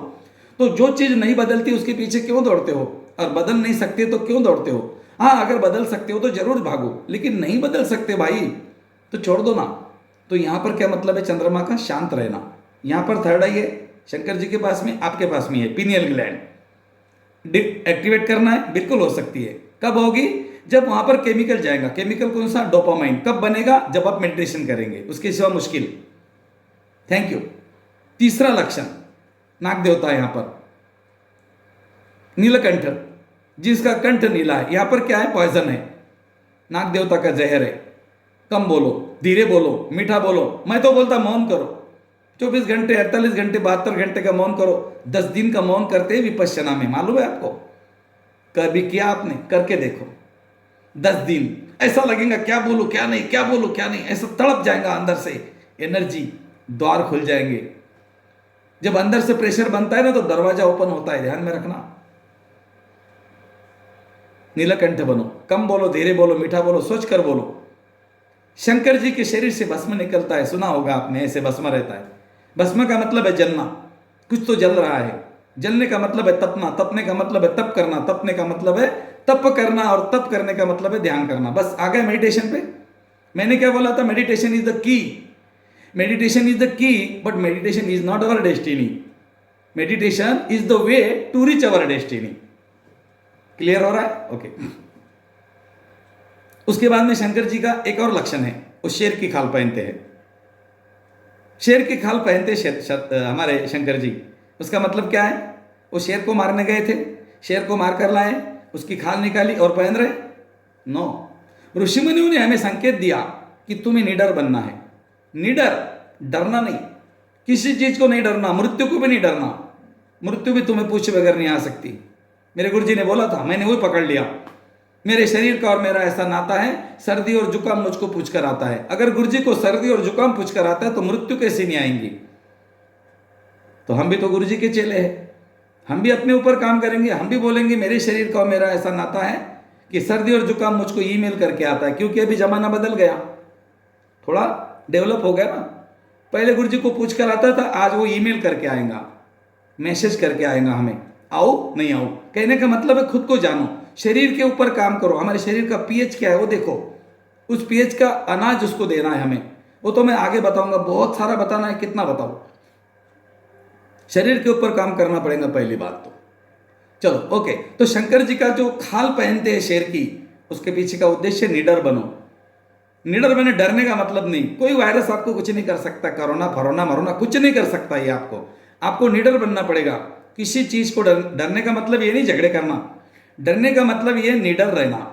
तो जो चीज़ नहीं बदलती उसके पीछे क्यों दौड़ते हो? और बदल नहीं सकते तो क्यों दौड़ते हो? हाँ, अगर बदल सकते हो तो जरूर भागो, लेकिन नहीं बदल सकते भाई तो छोड़ दो ना। तो यहाँ पर क्या मतलब है चंद्रमा का? शांत रहना। यहाँ पर थर्ड आई है शंकर जी के पास में, आपके पास में है पीनियल ग्लैंड। एक्टिवेट करना है, बिल्कुल हो सकती है। कब होगी? जब वहां पर केमिकल जाएगा। केमिकल कौन सा? डोपामाइन। कब बनेगा? जब आप मेडिटेशन करेंगे, उसके सिवा मुश्किल। Thank you. तीसरा लक्षण, नाग देवता है यहाँ पर, नीलकंठ, जिसका कंठ नीला है। यहाँ पर क्या है? पॉइजन है, नाग देवता का जहर है। कम बोलो, धीरे बोलो, मीठा बोलो। मैं तो बोलता मौन करो, 24 घंटे, 48 घंटे, 72 घंटे का मौन करो। 10 दिन का मौन करते हैं विपश्यना में, मालूम है आपको? कभी किया आपने? करके देखो। 10 दिन ऐसा लगेगा क्या बोलूं क्या नहीं, क्या बोलूं क्या नहीं, ऐसा तड़प जाएगा अंदर से, एनर्जी, द्वार खुल जाएंगे। जब अंदर से प्रेशर बनता है ना तो दरवाजा ओपन होता है, ध्यान में रखना। नीलकंठ बनो, कम बोलो, धीरे बोलो, मीठा बोलो, सोच कर बोलो। शंकर जी के शरीर से भस्म निकलता है, सुना होगा आपने, ऐसे भस्म रहता है। भस्म का मतलब है जलना, कुछ तो जल रहा है। जलने का मतलब है तपना, तपने का मतलब है तप करना, तपने का मतलब है तप करना, और तप करने का मतलब है ध्यान करना। बस आ गए मेडिटेशन पे। मैंने क्या बोला था? Meditation is the key. Meditation is the key, but meditation is not our destiny. Meditation is the way to reach our destiny. Clear हो रहा है? ओके। उसके बाद में शंकर जी का एक और लक्षण है, वो शेर की खाल पहनते हैं। शेर की खाल पहनते हमारे शंकर जी। उसका मतलब क्या है? वो शेर को मारने गए थे, शेर को मार कर लाए, उसकी खाल निकाली और पहन रहे? नो। ऋषि मुनियों ने हमें संकेत दिया कि तुम्हें निडर बनना है। निडर, डरना नहीं, किसी चीज को नहीं डरना, मृत्यु को भी नहीं डरना। मृत्यु भी तुम्हें पूछे बगैर नहीं आ सकती। मेरे गुरुजी ने बोला था, मैंने वही पकड़ लिया। मेरे शरीर का और मेरा ऐसा नाता है, सर्दी और जुकाम मुझको पूछकर आता है। अगर गुरुजी को सर्दी और जुकाम पूछकर आता है तो मृत्यु कैसे नहीं आएंगी? तो हम भी तो गुरुजी के चेले हैं। हम भी अपने ऊपर काम करेंगे, हम भी बोलेंगे मेरे शरीर का और मेरा ऐसा नाता है कि सर्दी और जुकाम मुझको ईमेल करके आता है, क्योंकि अभी जमाना बदल गया, थोड़ा डेवलप हो गया ना। पहले गुरुजी को पूछ कर आता था, आज वो ईमेल करके आएगा, मैसेज करके आएगा हमें, आओ नहीं आओ। कहने का मतलब है खुद को जानो, शरीर के ऊपर काम करो। हमारे शरीर का पीएच क्या है वो देखो, उस पीएच का अनाज उसको देना है हमें। वो तो मैं आगे बताऊंगा, बहुत सारा बताना है, कितना बताऊं। शरीर के ऊपर काम करना पड़ेगा पहली बात तो। चलो ओके, तो शंकर जी का जो खाल पहनते हैं शेर की, उसके पीछे का उद्देश्य निडर बनो। निडर बने, डरने का मतलब नहीं, कोई वायरस आपको कुछ नहीं कर सकता, कोरोना फरोना मरोना कुछ नहीं कर सकता ये आपको निडर बनना पड़ेगा। किसी चीज को डरने का मतलब ये नहीं झगड़े करना, डरने का मतलब ये निडर रहना।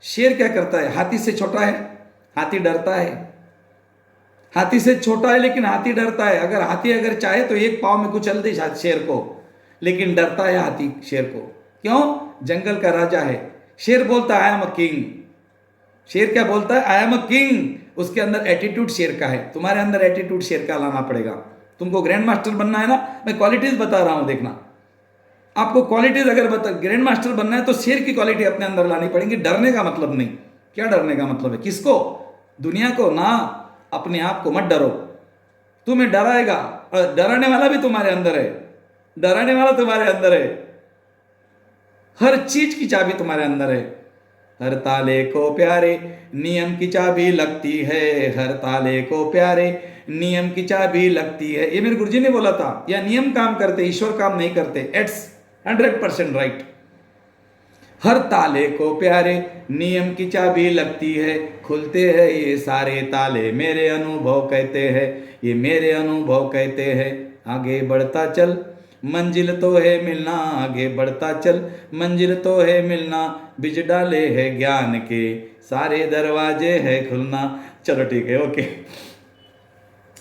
शेर क्या करता है, हाथी से छोटा है, हाथी डरता है, हाथी से छोटा है लेकिन हाथी डरता है। हाथी अगर चाहे तो एक पाँव में कुचल दे शेर को, लेकिन डरता है हाथी शेर को। क्यों? जंगल का राजा है। शेर बोलता है आई एम अ किंग। शेर क्या बोलता है? I am a king. उसके अंदर एटीट्यूड शेर का है, तुम्हारे अंदर एटीट्यूड शेर का लाना पड़ेगा। तुमको ग्रैंड मास्टर बनना है ना, मैं क्वालिटीज बता रहा हूं, देखना। आपको क्वालिटीज अगर ग्रैंड मास्टर बनना है तो शेर की क्वालिटी अपने अंदर लानी पड़ेगी। डरने का मतलब नहीं। क्या डरने का मतलब है? किसको? दुनिया को ना, अपने आप को मत डरो। तुम्हें डराएगा, और डराने वाला भी तुम्हारे अंदर है, डराने वाला तुम्हारे अंदर है। हर चीज की चाबी तुम्हारे अंदर है। हर ताले को प्यारे नियम की चाबी लगती है, हर ताले को प्यारे नियम की चाबी लगती है। ये मेरे गुरुजी ने बोला था। या नियम काम करते, ईश्वर काम नहीं करते। It's 100% right. हर ताले को प्यारे नियम की चाबी लगती है, खुलते हैं ये सारे ताले मेरे अनुभव कहते हैं, ये मेरे अनुभव कहते हैं। आगे बढ़ता चल मंजिल तो है मिलना, आगे बढ़ता चल मंजिल तो है मिलना, बिज डाले है ज्ञान के सारे दरवाजे है खुलना। चलो ठीक है, ओके।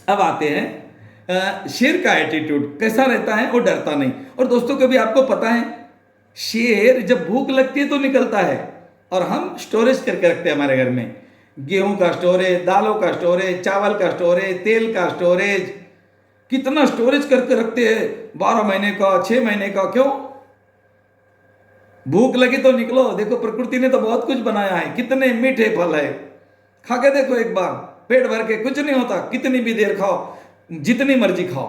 अब आते हैं शेर का एटीट्यूड कैसा रहता है, वो डरता नहीं। और दोस्तों कभी आपको पता है, शेर जब भूख लगती है तो निकलता है, और हम स्टोरेज करके रखते हैं हमारे घर में। गेहूं का स्टोरेज, दालों का स्टोरेज, चावल का स्टोरेज, तेल का स्टोरेज, कितना स्टोरेज करके रखते हैं, 12 महीने का, 6 महीने का। क्यों? भूख लगी तो निकलो। देखो प्रकृति ने तो बहुत कुछ बनाया है, कितने मीठे फल है, खा के देखो एक बार, पेट भर के। कुछ नहीं होता, कितनी भी देर खाओ, जितनी मर्जी खाओ,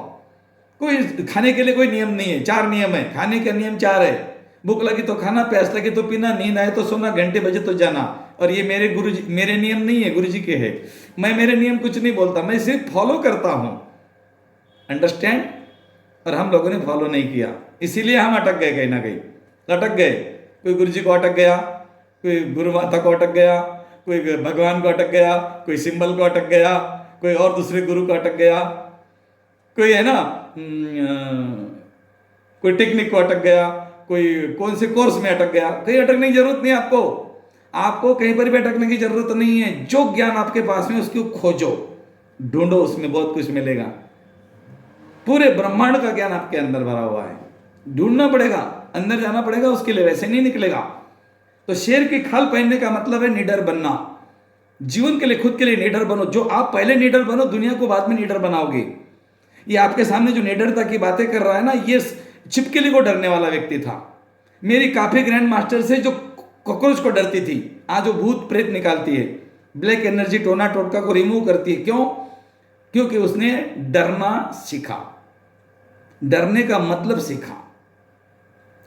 कोई खाने के लिए कोई नियम नहीं है। 4 नियम है, खाने का नियम 4 है। भूख लगी तो खाना, प्यास लगी तो पीना, नींद आए तो सोना, घंटे बजे तो जाना। और ये मेरे गुरुजी, मेरे नियम नहीं है, गुरुजी के है। मैं मेरे नियम कुछ नहीं बोलता, मैं सिर्फ फॉलो करता हूं। अंडरस्टैंड? और हम लोगों ने फॉलो नहीं किया, इसीलिए हम अटक गए, कहीं ना कहीं लटक गए। कोई गुरुजी को अटक गया, कोई गुरु माता को अटक गया, कोई भगवान को अटक गया, कोई सिंबल को अटक गया, कोई और दूसरे गुरु को अटक गया, कोई है ना कोई टेक्निक को अटक गया, कोई कौन से कोर्स में अटक गया। कहीं अटकने की जरूरत नहीं आपको, आपको कहीं पर भी अटकने की जरूरत नहीं है। जो ज्ञान आपके पास में उसको खोजो, ढूंढो, उसमें बहुत कुछ मिलेगा। पूरे ब्रह्मांड का ज्ञान आपके अंदर भरा हुआ है, ढूंढना पड़ेगा, अंदर जाना पड़ेगा उसके लिए, वैसे नहीं निकलेगा। तो शेर की खाल पहनने का मतलब है निडर बनना। जीवन के लिए, खुद के लिए निडर बनो। जो आप पहले निडर बनो, दुनिया को बाद में निडर बनाओगे। ये आपके सामने जो निडरता की बातें कर रहा है ना, ये छिपकली को डरने वाला व्यक्ति था। मेरी काफी ग्रैंड मास्टर से जो कॉकरोच को डरती थी, आज वो भूत प्रेत निकालती है, ब्लैक एनर्जी टोना टोटका को रिमूव करती है। क्यों? क्योंकि उसने डरना सीखा, डरने का मतलब सीखा,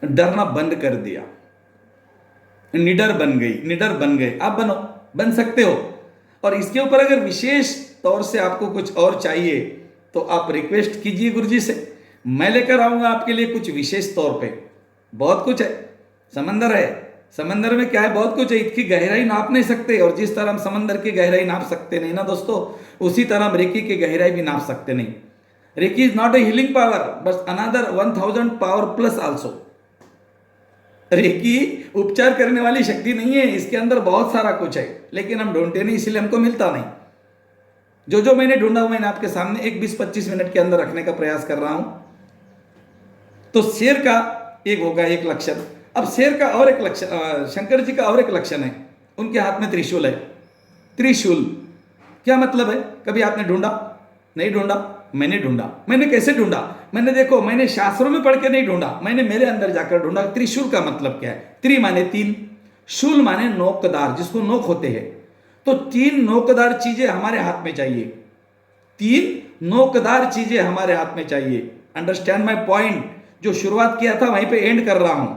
डरना बंद कर दिया, निडर बन गई, निडर बन गए। आप बनो, बन सकते हो। और इसके ऊपर अगर विशेष तौर से आपको कुछ और चाहिए तो आप रिक्वेस्ट कीजिए गुरुजी से, मैं लेकर आऊंगा आपके लिए कुछ विशेष तौर पे। बहुत कुछ है, समंदर है, समंदर में क्या है, बहुत कुछ है। इसकी गहराई नाप नहीं सकते, और जिस तरह हम समंदर की गहराई नाप सकते नहीं ना दोस्तों, उसी तरह हम रेकी की गहराई भी नाप सकते नहीं। Reiki is not a healing power, but another 1000 power plus also. Reiki उपचार करने वाली शक्ति नहीं है, इसके अंदर बहुत सारा कुछ है, लेकिन हम ढूंढते नहीं, इसलिए हमको मिलता नहीं। जो मैंने ढूंढा वो मैंने आपके सामने एक 20-25 मिनट के अंदर रखने का प्रयास कर रहा हूं। तो शेर का एक होगा एक लक्षण। अब शेर का और एक लक्षण, शंकर जी का और एक लक्षण है, उनके हाथ में त्रिशूल है। त्रिशूल क्या मतलब है? कभी आपने ढूंढा? नहीं ढूंढा? मैंने ढूंढा। मैंने कैसे ढूंढा? मैंने देखो, मैंने शास्त्रों में पढ़ के नहीं ढूंढा, मैंने मेरे अंदर जाकर ढूंढा। त्रिशूल का मतलब क्या है? त्रि माने तीन, शूल माने नोकदार, जिसको नोक होते हैं। तो तीन नोकदार चीजें हमारे हाथ में चाहिए, तीन नोकदार चीजें हमारे हाथ में चाहिए। Understand my point? जो शुरुआत किया था वहीं पे एंड कर रहा हूं।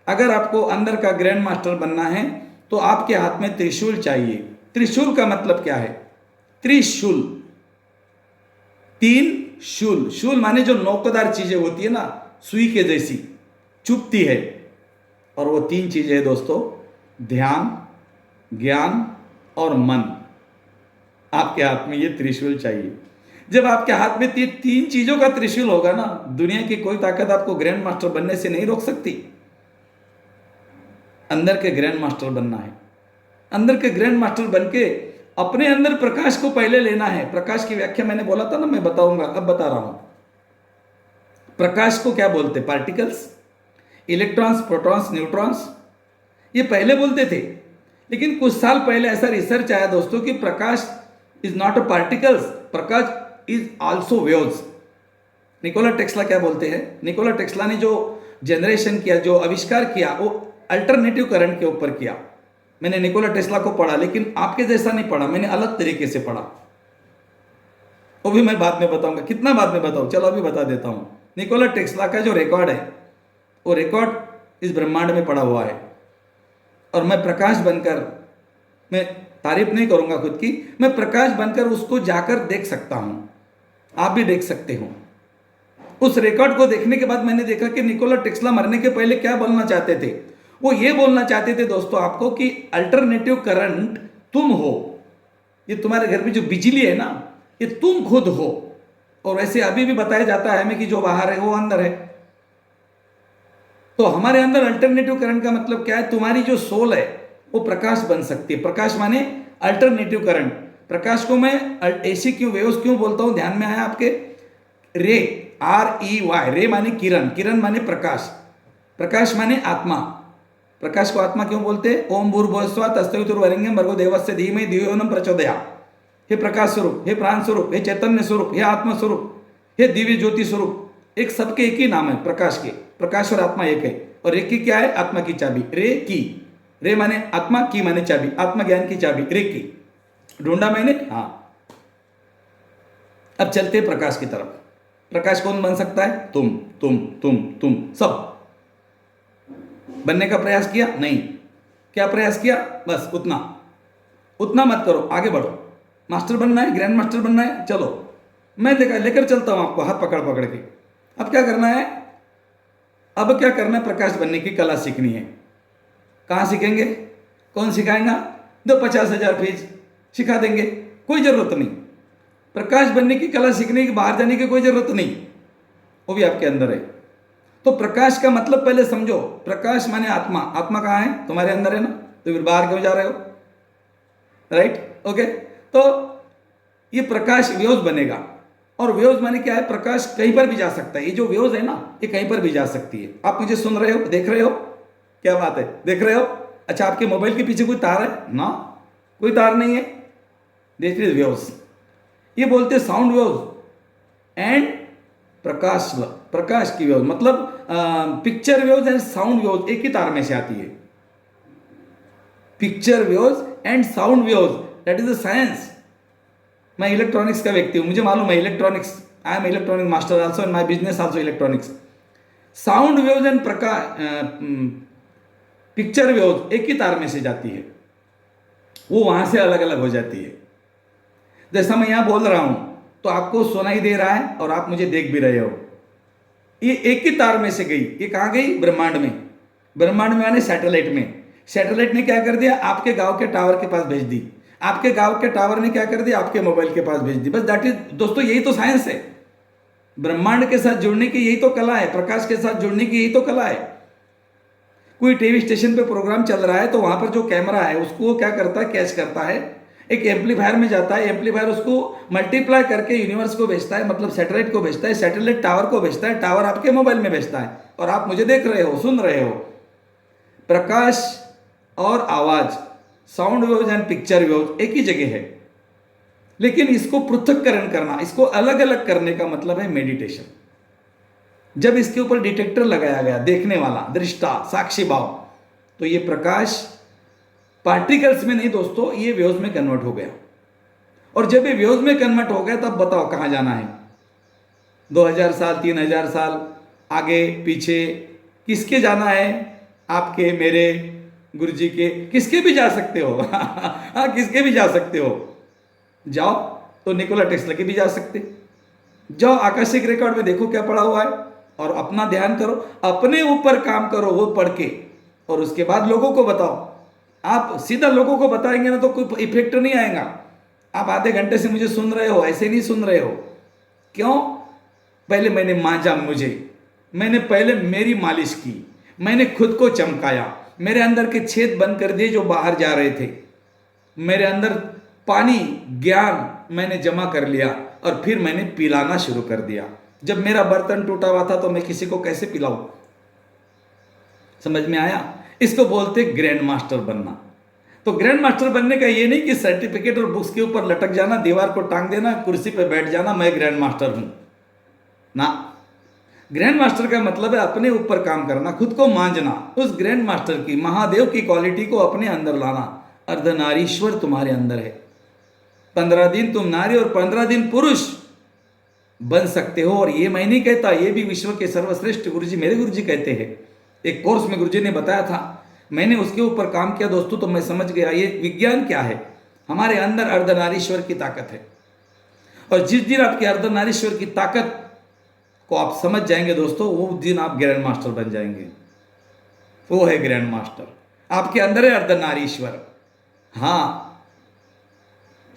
अगर आपको अंदर का ग्रैंड मास्टर बनना है तो आपके हाथ में त्रिशूल चाहिए। त्रिशूल का मतलब क्या है? त्रिशूल, तीन शूल। शूल माने जो नोकदार चीजें होती है ना, सुई के जैसी चुभती है। और वो तीन चीजें है दोस्तों, ध्यान, ज्ञान और मन। आपके हाथ में ये त्रिशूल चाहिए। जब आपके हाथ में तीन चीजों का त्रिशूल होगा ना, दुनिया की कोई ताकत आपको ग्रैंड मास्टर बनने से नहीं रोक सकती। अंदर के ग्रैंड मास्टर बनना है। अंदर के ग्रैंड मास्टर बनके अपने अंदर प्रकाश को पहले लेना है। प्रकाश की व्याख्या मैंने बोला था ना, मैं बताऊंगा, अब बता रहा हूं। प्रकाश को क्या बोलते? पार्टिकल्स, इलेक्ट्रॉन्स, प्रोटॉन्स, न्यूट्रॉन्स, ये पहले बोलते थे। लेकिन कुछ साल पहले ऐसा रिसर्च आया दोस्तों कि प्रकाश इज नॉट अ पार्टिकल्स, प्रकाश is also waves. Nikola Tesla क्या बोलते हैं? निकोला टेस्ला ने जो जनरेशन किया, जो आविष्कार किया, वो अल्टरनेटिव करंट के ऊपर किया। मैंने निकोला टेस्ला को पढ़ा, लेकिन आपके जैसा नहीं पढ़ा, मैंने अलग तरीके से पढ़ा। वो भी मैं बाद में बताऊंगा। कितना बाद में बताऊं? चलो अभी बता देता हूं। निकोला टेस्ला का जो रिकॉर्ड है, वो रिकॉर्ड इस ब्रह्मांड में पड़ा हुआ है। और मैं प्रकाश बनकर, मैं तारीफ नहीं करूंगा खुद की, मैं प्रकाश बनकर उसको जाकर देख सकता हूं। आप भी देख सकते हो। उस रिकॉर्ड को देखने के बाद मैंने देखा कि निकोला टेस्ला मरने के पहले क्या बोलना चाहते थे। वो ये बोलना चाहते थे दोस्तों आपको कि अल्टरनेटिव करंट तुम हो। ये तुम्हारे घर में जो बिजली है ना, ये तुम खुद हो। और वैसे अभी भी बताया जाता है हमें कि जो बाहर है वो अंदर है। तो हमारे अंदर अल्टरनेटिव करंट का मतलब क्या है? तुम्हारी जो सोल है वो प्रकाश बन सकती है। प्रकाश माने अल्टरनेटिव करंट। प्रकाश को मैं ऐसी क्यों, वेव्स क्यों बोलता हूं? ध्यान में आया आपके? रे, REY, रे माने किरण, किरण माने प्रकाश, प्रकाश माने आत्मा। प्रकाश को आत्मा क्यों बोलते हैं? ओम भूर्भुवस्सुवः तत्सवितुर्वरेण्यं भर्गो देवस्य धीमहि धियो यो नः प्रचोदयात्। हे प्रकाश स्वरूप, हे प्राण स्वरूप, हे चैतन्य स्वरूप, हे आत्मा स्वरूप, हे दिव्य ज्योति स्वरूप। एक सबके एक ही नाम है प्रकाश के। प्रकाश और आत्मा एक है। और एक की क्या है? आत्मा की चाबी, रे की। रे माने आत्मा, की माने चाबी, आत्मा ज्ञान की चाबी, रे की। ढूंढा मैंने? हाँ। अब चलते प्रकाश की तरफ। प्रकाश कौन बन सकता है? तुम सब। बनने का प्रयास किया? नहीं। क्या प्रयास किया? बस उतना उतना मत करो, आगे बढ़ो। मास्टर बनना है, ग्रैंड मास्टर बनना है, चलो मैं लेकर चलता हूं आपको हाथ पकड़ पकड़ के। अब क्या करना है? अब क्या करना है? प्रकाश बनने की कला सीखनी है। कहां सीखेंगे? कौन सिखाएगा? दो 50,000 फीस, सिखा देंगे, कोई जरूरत नहीं। प्रकाश बनने की कला सीखने की बाहर जाने की कोई जरूरत नहीं, वो भी आपके अंदर है। तो प्रकाश का मतलब पहले समझो। प्रकाश माने आत्मा। आत्मा कहाँ है? तुम्हारे अंदर है ना, तो फिर बाहर क्यों जा रहे हो? Right, okay. तो ये प्रकाश वेव्स बनेगा। और वेव्स माने क्या है? प्रकाश कहीं पर भी जा सकता है। ये जो वेव्स है ना, ये कहीं पर भी जा सकती है। आप मुझे सुन रहे हो, देख रहे हो? क्या बात है, देख रहे हो? अच्छा, आपके मोबाइल के पीछे कोई तार है ना? कोई तार नहीं है। This is waves. ये बोलते साउंड वेव्स एंड प्रकाश की वेव्स, मतलब picture waves and sound waves एक ही तार में से आती है। Picture waves and sound waves, that is the science. मैं इलेक्ट्रॉनिक्स का व्यक्ति हूं, मुझे मालूम है electronics. I am electronic master also, and my business also electronics. Sound waves and picture waves एक ही तार में से जाती है, वो वहां से अलग अलग हो जाती है। जैसा मैं यहां बोल रहा हूं तो आपको सुनाई दे रहा है और आप मुझे देख भी रहे हो। ये एक ही तार में से गई। ये कहां गई? ब्रह्मांड में। ब्रह्मांड में यानी सैटेलाइट में। सैटेलाइट ने क्या कर दिया? आपके गांव के टावर के पास भेज दी। आपके गांव के टावर ने क्या कर दिया? आपके मोबाइल के पास भेज दी। बस दैट इज दोस्तों, यही तो साइंस है। ब्रह्मांड के साथ जुड़ने की यही तो कला है। प्रकाश के साथ जुड़ने की यही तो कला है। कोई टीवी स्टेशन पे प्रोग्राम चल रहा है तो वहां पर जो कैमरा है उसको वो क्या करता है? कैच करता है, एक एम्पलीफायर में जाता है। एम्पलीफायर उसको मल्टीप्लाई करके यूनिवर्स को भेजता है, मतलब सैटेलाइट को भेजता है। सैटेलाइट टावर को भेजता है, टावर आपके मोबाइल में भेजता है, और आप मुझे देख रहे हो, सुन रहे हो। प्रकाश और आवाज, sound waves and picture waves एक ही जगह है। लेकिन इसको पृथक्करण करना, इसको अलग अलग करने का मतलब है मेडिटेशन। जब इसके ऊपर डिटेक्टर लगाया गया, देखने वाला, दृष्टा, साक्षी भाव, तो ये प्रकाश पार्टिकल्स में नहीं दोस्तों, ये वेव्स में कन्वर्ट हो गया। और जब ये वेव्स में कन्वर्ट हो गया तब बताओ कहां जाना है? 2000 साल, 3000 साल आगे पीछे, किसके जाना है? आपके, मेरे, गुरु जी के, किसके भी जा सकते हो। हाँ, किसके भी जा सकते हो। जाओ तो निकोला टेस्ला के भी जा सकते। जाओ आकाशिक रिकॉर्ड में देखो क्या पड़ा हुआ है, और अपना ध्यान करो, अपने ऊपर काम करो वो पढ़ के, और उसके बाद लोगों को बताओ। आप सीधा लोगों को बताएंगे ना तो कोई इफेक्ट नहीं आएगा। आप आधे घंटे से मुझे सुन रहे हो, ऐसे नहीं सुन रहे हो। क्यों? पहले मैंने मांजा मुझे, मैंने पहले मेरी मालिश की, मैंने खुद को चमकाया, मेरे अंदर के छेद बंद कर दिए जो बाहर जा रहे थे, मेरे अंदर पानी, ज्ञान मैंने जमा कर लिया, और फिर मैंने पिलाना शुरू कर दिया। जब मेरा बर्तन टूटा हुआ था तो मैं किसी को कैसे पिलाऊं? समझ में आया? इसको बोलते ग्रैंड मास्टर बनना। तो ग्रैंड मास्टर बनने का ये नहीं कि सर्टिफिकेट और बुक्स के ऊपर लटक जाना, दीवार को टांग देना, कुर्सी पे बैठ जाना, मैं ग्रैंड मास्टर हूं ना। ग्रैंड मास्टर का मतलब है अपने ऊपर काम करना, खुद को मांझना, उस ग्रैंड मास्टर की, महादेव की क्वालिटी को अपने अंदर लाना। अर्धनारीश्वर तुम्हारे अंदर है। 15 दिन तुम नारी और 15 दिन पुरुष बन सकते हो। और ये मैं नहीं कहता, ये भी विश्व के सर्वश्रेष्ठ गुरुजी, मेरे गुरुजी कहते हैं। एक कोर्स में गुरुजी ने बताया था, मैंने उसके ऊपर काम किया दोस्तों, तो मैं समझ गया ये विज्ञान क्या है। हमारे अंदर अर्धनारीश्वर की ताकत है, और जिस दिन आपकी अर्धनारीश्वर की ताकत को आप समझ जाएंगे दोस्तों, वो दिन आप ग्रैंड मास्टर बन जाएंगे। वो है ग्रैंड मास्टर, आपके अंदर है अर्धनारीश्वर। हाँ,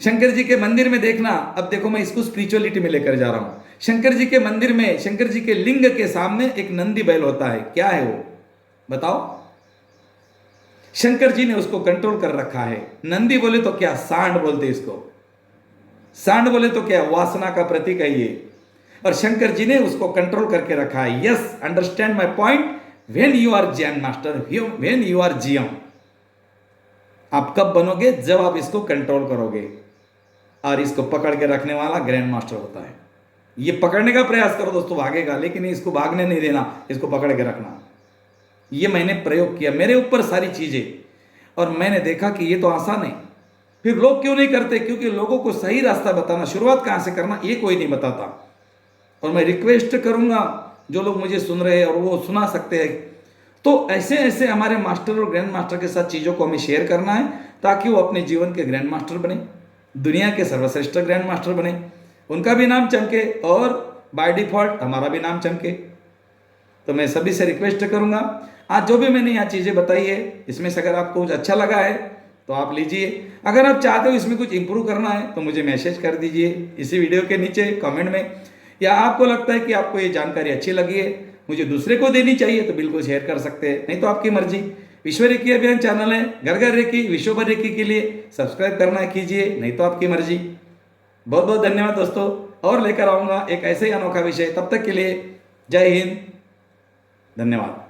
शंकर जी के मंदिर में देखना, अब देखो मैं इसको स्पिरिचुअलिटी में लेकर जा रहा हूं। शंकर जी के मंदिर में, शंकर जी के लिंग के सामने एक नंदी बैल होता है। क्या है वो? बताओ। शंकर जी ने उसको कंट्रोल कर रखा है। नंदी बोले तो क्या, सांड बोलते इसको। सांड बोले तो क्या, वासना का प्रतीक है ये। और शंकर जी ने उसको कंट्रोल करके रखा है। Yes, understand my point. When you are Jain master, when you are GM. आप कब बनोगे? जब आप इसको कंट्रोल करोगे। और इसको पकड़ के रखने वाला ग्रैंड मास्टर होता है। ये पकड़ने का प्रयास करो दोस्तों, भागेगा, लेकिन इसको भागने नहीं देना, इसको पकड़ के रखना। ये मैंने प्रयोग किया मेरे ऊपर सारी चीजें, और मैंने देखा कि ये तो आसान है। फिर लोग क्यों नहीं करते? क्योंकि लोगों को सही रास्ता बताना, शुरुआत कहां से करना, ये कोई नहीं बताता। और मैं रिक्वेस्ट करूंगा, जो लोग मुझे सुन रहे हैं और वो सुना सकते हैं, तो ऐसे ऐसे हमारे मास्टर और ग्रैंड मास्टर के साथ चीज़ों को हमें शेयर करना है, ताकि वो अपने जीवन के ग्रैंड मास्टर बने, दुनिया के सर्वश्रेष्ठ ग्रैंड मास्टर बने, उनका भी नाम चमके और बाय डिफॉल्ट हमारा भी नाम चमके। तो मैं सभी से रिक्वेस्ट करूंगा, आज जो भी मैंने यहाँ चीज़ें बताई है, इसमें से अगर आपको कुछ अच्छा लगा है तो आप लीजिए। अगर आप चाहते हो इसमें कुछ इंप्रूव करना है तो मुझे मैसेज कर दीजिए इसी वीडियो के नीचे कमेंट में। या आपको लगता है कि आपको ये जानकारी अच्छी लगी है, मुझे दूसरे को देनी चाहिए, तो बिल्कुल शेयर कर सकते हैं, नहीं तो आपकी मर्जी। विश्व रेकी अभियान चैनल है, घर घर रेकी, विश्व भर रेकी के लिए सब्सक्राइब करना है कीजिए, नहीं तो आपकी मर्जी। बहुत बहुत धन्यवाद दोस्तों, और लेकर आऊँगा एक ऐसे ही अनोखा विषय। तब तक के लिए जय हिंद, धन्यवाद।